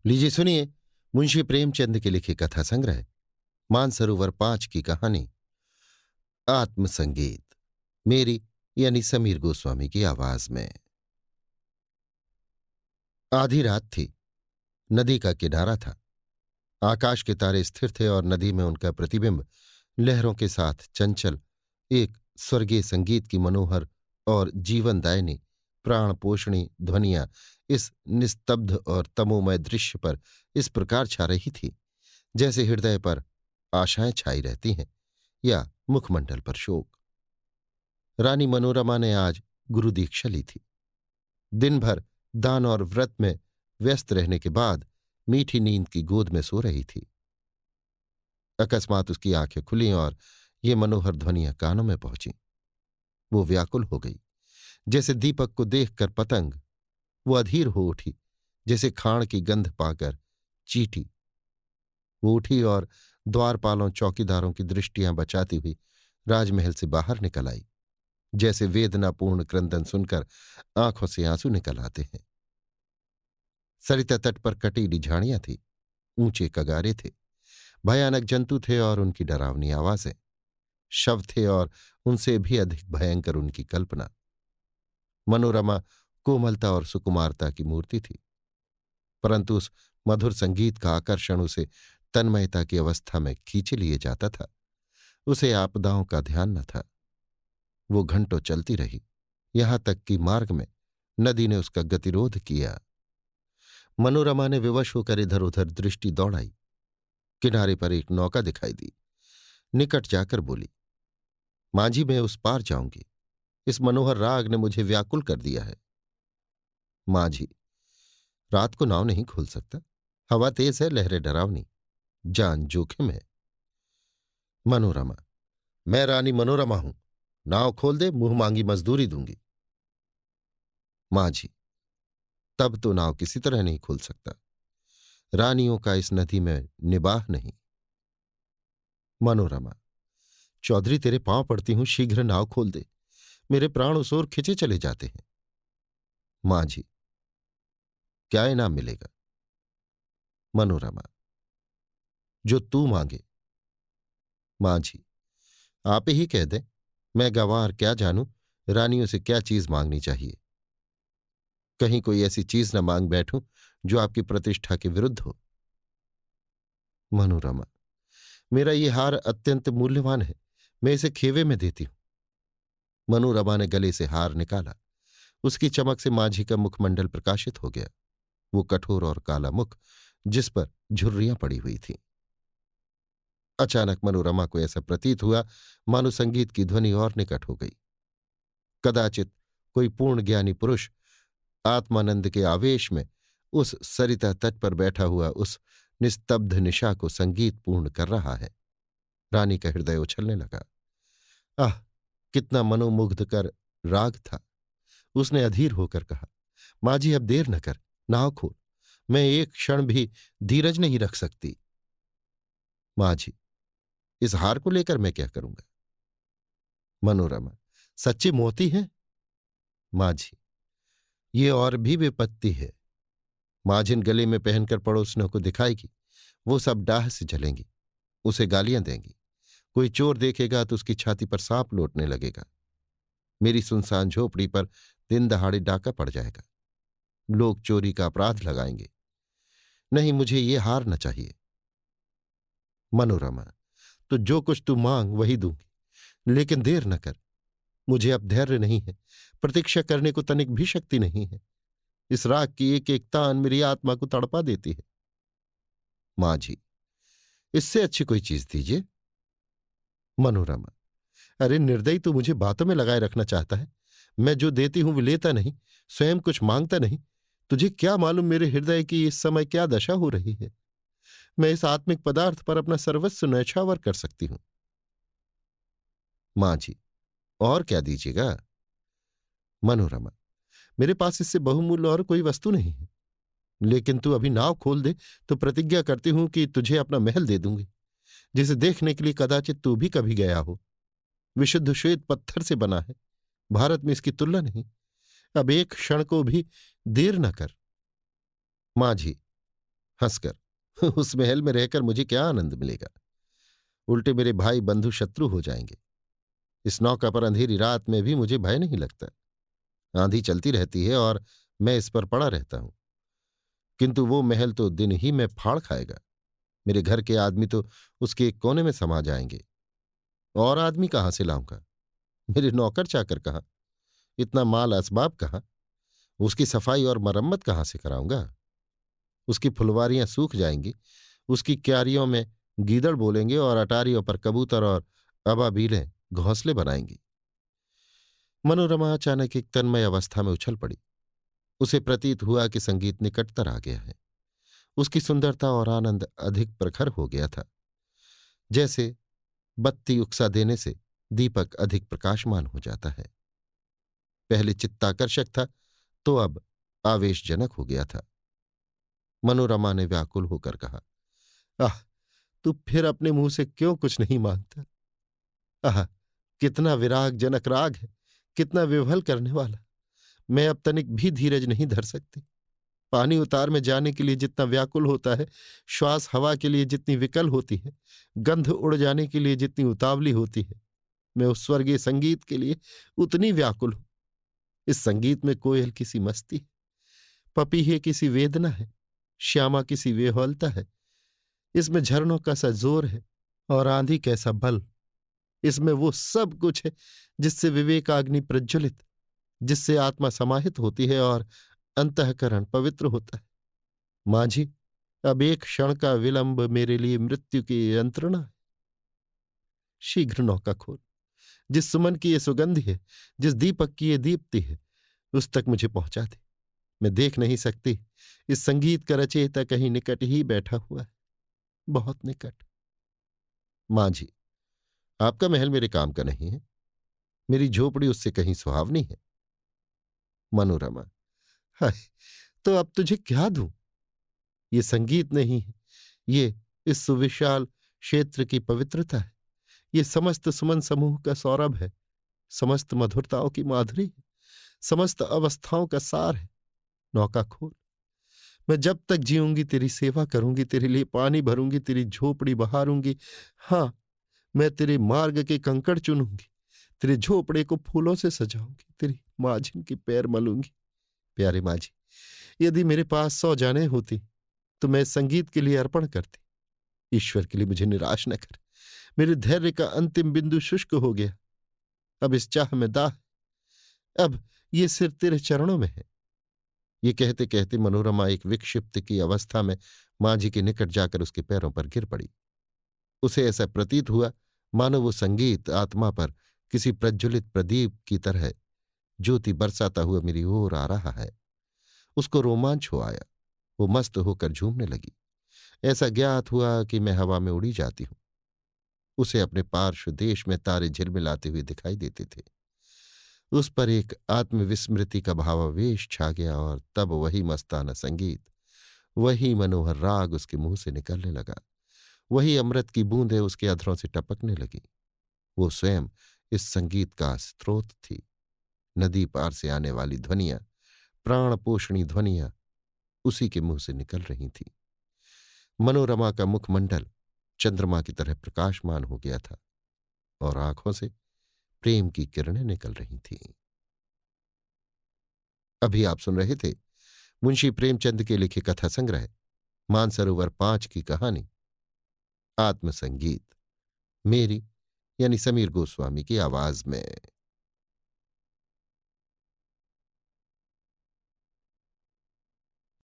लीजिए सुनिए मुंशी प्रेमचंद के लिखे कथा संग्रह मानसरोवर 5 की कहानी आत्मसंगीत। मेरी यानी समीर गोस्वामी की आवाज में। आधी रात थी। नदी का किनारा था। आकाश के तारे स्थिर थे और नदी में उनका प्रतिबिंब लहरों के साथ चंचल एक स्वर्गीय संगीत की मनोहर और जीवनदायिनी प्राण पोषणी ध्वनियां इस निस्तब्ध और तमोमय दृश्य पर इस प्रकार छा रही थी जैसे हृदय पर आशाएं छाई रहती हैं या मुखमंडल पर शोक। रानी मनोरमा ने आज गुरु दीक्षा ली थी। दिन भर दान और व्रत में व्यस्त रहने के बाद मीठी नींद की गोद में सो रही थी। अकस्मात उसकी आंखें खुलीं और ये मनोहर ध्वनियां कानों में पहुंची। वो व्याकुल हो गई। जैसे दीपक को देखकर पतंग वो अधीर हो उठी, जैसे खाण की गंध पाकर चींटी। वो उठी और द्वारपालों चौकीदारों की दृष्टियां बचाती हुई राजमहल से बाहर निकल आई। जैसे वेदनापूर्ण क्रंदन सुनकर आंखों से आंसू निकल आते हैं। सरिता तट पर कटीली झाड़ियां थी, ऊंचे कगारे थे, भयानक जंतु थे और उनकी डरावनी आवाजें। शव थे और उनसे भी अधिक भयंकर उनकी कल्पना। मनोरमा कोमलता और सुकुमारता की मूर्ति थी, परंतु उस मधुर संगीत का आकर्षण उसे तन्मयता की अवस्था में खींचे लिए जाता था। उसे आपदाओं का ध्यान न था। वो घंटों चलती रही, यहां तक कि मार्ग में नदी ने उसका गतिरोध किया। मनोरमा ने विवश होकर इधर उधर दृष्टि दौड़ाई। किनारे पर एक नौका दिखाई दी। निकट जाकर बोली, मांझी मैं उस पार जाऊंगी। इस मनोहर राग ने मुझे व्याकुल कर दिया है। मांझी, रात को नाव नहीं खोल सकता। हवा तेज है, लहरें डरावनी, जान जोखिम है। मनोरमा, मैं रानी मनोरमा हूं। नाव खोल दे, मुंह मांगी मजदूरी दूंगी। मांझी, तब तो नाव किसी तरह नहीं खोल सकता। रानियों का इस नदी में निबाह नहीं। मनोरमा, चौधरी तेरे पांव पड़ती हूं, शीघ्र नाव खोल दे। मेरे प्राण उस ओर खिंचे चले जाते हैं। मांझी, क्या इनाम मिलेगा? मनोरमा, जो तू मांगे। मांझी, आप ही कह दें, मैं गंवार क्या जानूं रानियों से क्या चीज मांगनी चाहिए। कहीं कोई ऐसी चीज न मांग बैठूं जो आपकी प्रतिष्ठा के विरुद्ध हो। मनोरमा, मेरा ये हार अत्यंत मूल्यवान है, मैं इसे खेवे में देती हूं। मनोरमा ने गले से हार निकाला। उसकी चमक से मांझी का मुखमंडल प्रकाशित हो गया। वो कठोर और काला मुख जिस पर झुर्रियां पड़ी हुई थीं। अचानक मनोरमा को ऐसा प्रतीत हुआ मानो संगीत की ध्वनि और निकट हो गई। कदाचित कोई पूर्ण ज्ञानी पुरुष आत्मानंद के आवेश में उस सरिता तट पर बैठा हुआ उस निस्तब्ध निशा को संगीत पूर्ण कर रहा है। रानी का हृदय उछलने लगा। आह, कितना मनोमुग्धकर राग था। उसने अधीर होकर कहा, मांझी अब देर न कर, नाव खोल। मैं एक क्षण भी धीरज नहीं रख सकती। मांझी, इस हार को लेकर मैं क्या करूंगा? मनोरमा, सच्ची मोती है। मांझी, ये और भी विपत्ति है। मांझिन गले में पहनकर पड़ोसियों को दिखाएगी, वो सब डाह से जलेंगी, उसे गालियां देंगी। कोई चोर देखेगा तो उसकी छाती पर सांप लौटने लगेगा। मेरी सुनसान झोपड़ी पर दिन दहाड़े डाका पड़ जाएगा। लोग चोरी का अपराध लगाएंगे। नहीं, मुझे ये हार न चाहिए। मनोरमा, तो जो कुछ तू मांग वही दूंगी, लेकिन देर न कर। मुझे अब धैर्य नहीं है, प्रतीक्षा करने को तनिक भी शक्ति नहीं है। इस राग की एक एक तान मेरी आत्मा को तड़पा देती है। मांझी, इससे अच्छी कोई चीज दीजिए। मनोरमा, अरे निर्दयी, तू मुझे बातों में लगाए रखना चाहता है। मैं जो देती हूं वो लेता नहीं, स्वयं कुछ मांगता नहीं। तुझे क्या मालूम मेरे हृदय की इस समय क्या दशा हो रही है। मैं इस आत्मिक पदार्थ पर अपना सर्वस्व न्यौछावर कर सकती हूं। मांझी, और क्या दीजिएगा? मनोरमा, मेरे पास इससे बहुमूल्य और कोई वस्तु नहीं है, लेकिन तू अभी नाव खोल दे तो प्रतिज्ञा करती हूं कि तुझे अपना महल दे दूंगी, जिसे देखने के लिए कदाचित तू भी कभी गया हो। विशुद्ध श्वेत पत्थर से बना है, भारत में इसकी तुलना नहीं। अब एक क्षण को भी देर न कर। मांझी, हंसकर, उस महल में रहकर मुझे क्या आनंद मिलेगा? उल्टे मेरे भाई बंधु शत्रु हो जाएंगे। इस नौका पर अंधेरी रात में भी मुझे भय नहीं लगता। आंधी चलती रहती है और मैं इस पर पड़ा रहता हूं, किंतु वो महल तो दिन ही में फाड़ खाएगा। मेरे घर के आदमी तो उसके एक कोने में समा जाएंगे। और आदमी कहाँ से लाऊंगा? मेरे नौकर चाकर कहाँ? इतना माल असबाब कहाँ? उसकी सफाई और मरम्मत कहाँ से कराऊंगा? उसकी फुलवारियां सूख जाएंगी, उसकी क्यारियों में गीदड़ बोलेंगे और अटारियों पर कबूतर और अबाबीलें घोंसले बनाएंगी। मनोरमा अचानक एक तन्मय अवस्था में उछल पड़ी। उसे प्रतीत हुआ कि संगीत निकटतर आ गया है। उसकी सुंदरता और आनंद अधिक प्रखर हो गया था। जैसे बत्ती उकसा देने से दीपक अधिक प्रकाशमान हो जाता है। पहले चित्ताकर्षक था, तो अब आवेशजनक हो गया था। मनोरमा ने व्याकुल होकर कहा, आह, तू फिर अपने मुंह से क्यों कुछ नहीं मांगता? आह, कितना विरागजनक राग है, कितना विवहल करने वाला। मैं अब तनिक भी धीरज नहीं धर सकती। पानी उतार में जाने के लिए जितना व्याकुल होता है, श्वास हवा के लिए जितनी विकल होती है, गंध उड़ जाने के लिए जितनी उतावली होती है, मैं उस स्वर्गीय संगीत के लिए उतनी व्याकुल हूं। इस संगीत में कोयल किसी मस्ती है, पपीहे किसी वेदना है, श्यामा किसी वेहौलता है। इसमें झरनों का सा जोर है और आंधी कैसा बल। इसमें वो सब कुछ है जिससे विवेकाग्नि प्रज्वलित, जिससे आत्मा समाहित होती है और अंतःकरण पवित्र होता है। माझी, अब एक क्षण का विलंब मेरे लिए मृत्यु की यंत्रणा है। शीघ्र नौका खोल। जिस सुमन की ये सुगंधि है, जिस दीपक की ये दीप्ति है, उस तक मुझे पहुंचा दे। मैं देख नहीं सकती, इस संगीत का रचयिता कहीं निकट ही बैठा हुआ है, बहुत निकट। माझी, आपका महल मेरे काम का नहीं है। मेरी झोपड़ी उससे कहीं सुहावनी है। मनोरमा, हाय, तो अब तुझे क्या दूं? ये संगीत नहीं है, ये इस सुविशाल क्षेत्र की पवित्रता है। ये समस्त सुमन समूह का सौरभ है, समस्त मधुरताओं की माधुरी है, समस्त अवस्थाओं का सार है। नौका खोल। मैं जब तक जीऊंगी तेरी सेवा करूंगी, तेरे लिए पानी भरूंगी, तेरी झोपड़ी बहारूंगी। हाँ, मैं तेरे मार्ग के कंकड़ चुनूंगी, तेरे झोपड़े को फूलों से सजाऊंगी, तेरी माझिन की पैर मलूंगी। प्यारे माझी, यदि मेरे पास 100 जानें होती तो मैं संगीत के लिए अर्पण करती। ईश्वर के लिए मुझे निराश न कर। मेरे धैर्य का अंतिम बिंदु शुष्क हो गया। अब इस चाह में दाह, अब ये सिर तेरे चरणों में है। ये कहते कहते मनोरमा एक विक्षिप्त की अवस्था में मांझी के निकट जाकर उसके पैरों पर गिर पड़ी। उसे ऐसा प्रतीत हुआ मानो वो संगीत आत्मा पर किसी प्रज्वलित प्रदीप की तरह ज्योति बरसाता हुआ मेरी ओर आ रहा है। उसको रोमांच हो आया। वो मस्त होकर झूमने लगी। ऐसा ज्ञात हुआ कि मैं हवा में उड़ी जाती हूं। उसे अपने पार्श्व देश में तारे झिलमिलाते हुए दिखाई देते थे। उस पर एक आत्मविस्मृति का भावावेश छा गया और तब वही मस्ताना संगीत, वही मनोहर राग उसके मुंह से निकलने लगा। वही अमृत की बूंदें उसके अधरों से टपकने लगी। वो स्वयं इस संगीत का स्रोत थी। नदी पार से आने वाली ध्वनियां, प्राण पोषणी ध्वनियां उसी के मुंह से निकल रही थीं। मनोरमा का मुखमंडल चंद्रमा की तरह प्रकाशमान हो गया था और आंखों से प्रेम की किरणें निकल रही थीं। अभी आप सुन रहे थे मुंशी प्रेमचंद के लिखे कथा संग्रह मानसरोवर 5 की कहानी आत्मसंगीत, मेरी यानी समीर गोस्वामी की आवाज में।